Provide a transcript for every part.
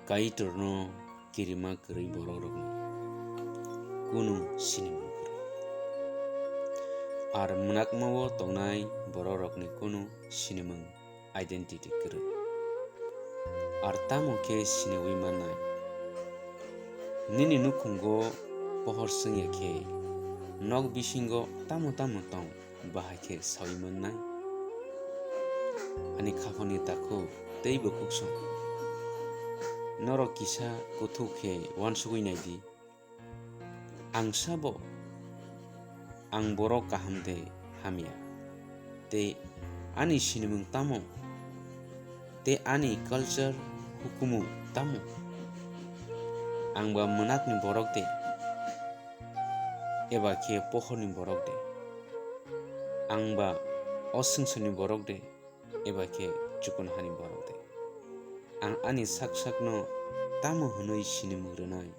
Kaitorno kirima kiri bororokni kunu sinimung kiri. Ar munakmawo tongnai bororokni kunu sinimung identity kiri. Ar tamo ke siniwi manai. Nini nukungo pohor sengya ke nog bisingo tamo tong bahai ke sawi manai. Ani khafani tako tei bokukson. Norok kisa kuthuk ke wansugui naidi. Ang sabo ang borok kaham de hamia. Te ani sinimung tamo. Te ani culture hukumu tamo. Ang ba menak ni borok de. Eba ke pohor ni borok de. Ang ba osengso ni borok de. Eba ke chukun hani borok de. Ang ani sak-sakno tamo hunoi sinimung renai.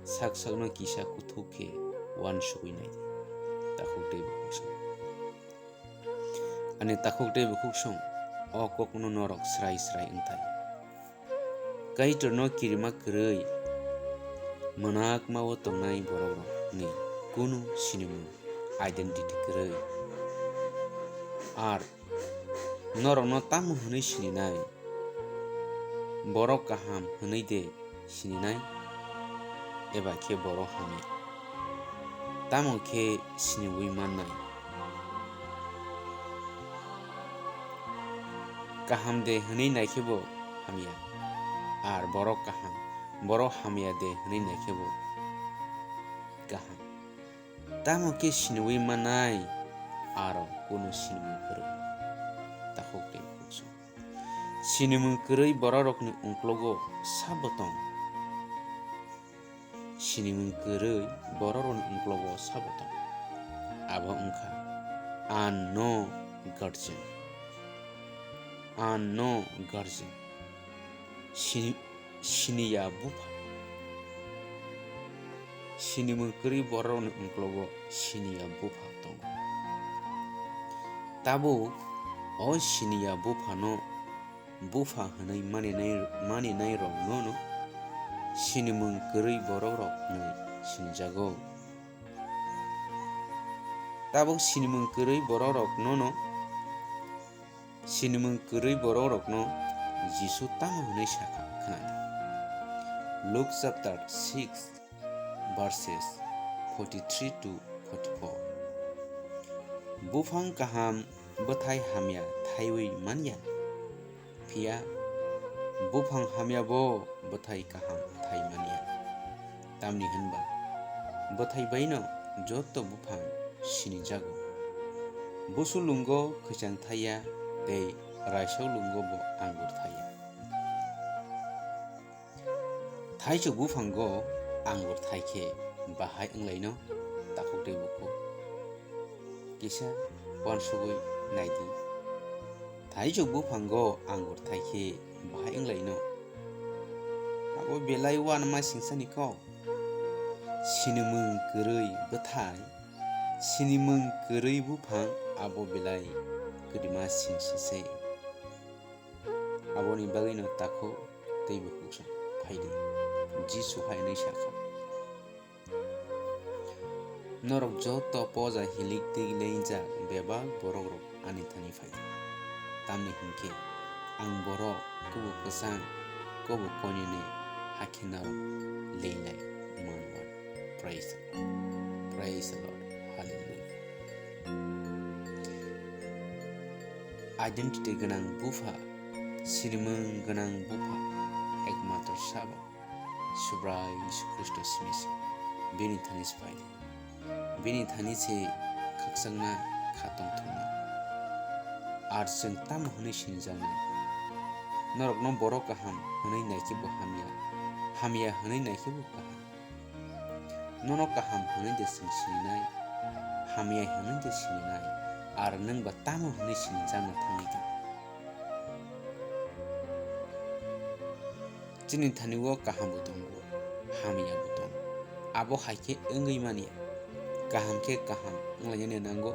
Sak-sakno kisa kuthuk ke wansugui naidi. Takhuk dei bukuksong. Ani takhuk dei bukuksong o kokno norok srai entai. Kaitorno kirima kirei menak mawo tongnai borok ni kunu sinimung identity kirei. Ar norokno tamo hunoi sininai. Borok kaham hunoi de sininai. Eba ke borok hamia. Tamo ke siniwi manai. Kaham de hunoi naikebo hamia. Ar borok kaham. Borok hamia de hunoi naikebo kaham. Tamo ke siniwi manai. Aro kunu sinimung kirei. Takhuk dei bukuksong. Sinimung kirei bororokni ungklogo sabotong. Sinimung kirei bororokni ungklogo sabotong. Abo ungkha no guardian. No guardian. Siniya bufa. Sinimung kirei bororokni ungklogo siniya bufa tongo. Tabo o siniya bufa no bufa hanai maninai rok no sinimung kirei borok ni sinjago. Tabo sinimung kirei borok no sinimung kirei borok no Jisu tamo hunai saka khanadi. Luke chapter 6 verses 43 to 44. Bufang kaham bathai hamya thaiwi manya. Pia bufang hamya bo bathai kaham thai mania. Tamni hanba bathai baino joto bufang sini jago. Busu lungo khachang thaya tei raisau lungo bo anggur thaya. Thaicho bufang go anggur thaike bahai englaino takhuk dei buku. Kisa wansugui naidi. Thaicho bufang go anggur thaike bahai englaino. Abo belai wan ma singsani ko. Sinimung kirei bathai. Sinimung kirei bufang abo belai kedima singsase. Abo ni bagino takho tei bukuksong phaide. Jisu hainai saka. Norok joto poja hilik tei leinjak bebak borok rok ani thani phai. Tamni hingke ang borok kubu kesang kubu konine hakinarok leinai manwan. Praise the Lord. Praise the Lord. Hallelujah. Identity ganang bufa, sinimung ganang bufa, ekmator saba, subrai Yesus Kristus Mesi, bini thani sepaide, bini thani se kaksangna khatong thongna, arjeng tam hunai sinjana, norok no borok kaham hunai naikibo hamia hunai naikibo kaham, nono kaham hunai de sininai, hamia hunai de sininai. Ar nang ba tamo hunai sinjana thangika. Chini thaniwo kaham butongo, hamia butong. Abo haike engei mania. Kaham ke kaham nglanyane nango,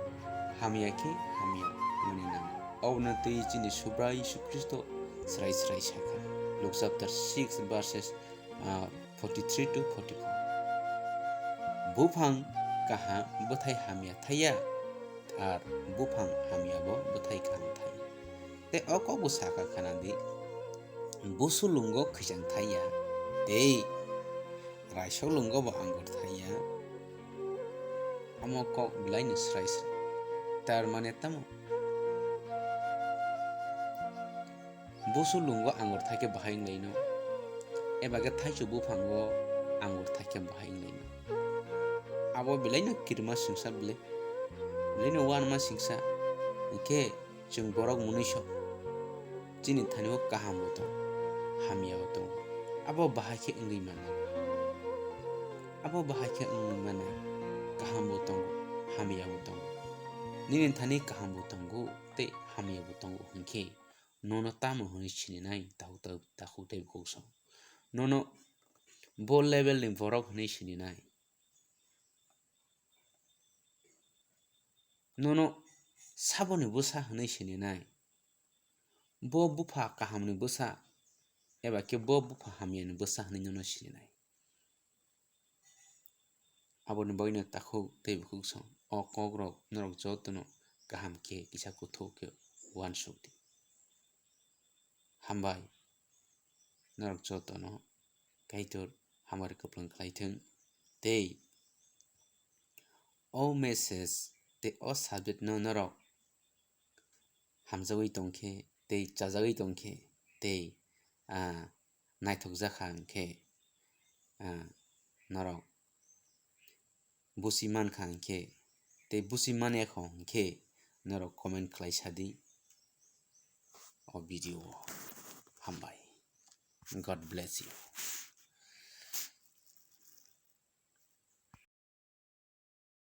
hamia ke hamia mani nango. Auna tei chini subrai Yesus Kristo srai saka. Luke chapter 6 verses 43 to 44. Bufang kaha bothai hamia thaya ar bufang hamia bo bothai kang thai. Te oko busaka khanadi busulungo khijang thaya tei raisolungo bo angor thaya amo kok bilaini srai srai tar mane tamo busulungo angor thake bahai laino ebaga thaichu bufango angor thake bahai laino abo bilaino kirma singsa bilaino wanma singsa ke jung borok munisho chini thanibo kaham boto hamia boto abo bahai ke ngui mana kaham botongo hamia botongo nini thani kaham botongo te hamia botongo hingke nono tamo honi chininai tahutei bukso nono bo level ni borok honi chininai nono saboni busa honi chininai bo bufa kahamni busa eba ke bo bufa hamia ni busa honi nono chininai aboni boino takhou tei bukso o kogrok norok jotono kaham ke kisa kuthou ke wansukti hambai norok jotono kaitor hamar kuplang khlaithung tei o message tei o subject no norok hamjagui tongkhe tei chajagui tongkhe tei naithokjaka hingkhe norok busi mankha hingkhe tei busi maniakhо hingkhe norok comment khlaisadi o video o hambai God bless you.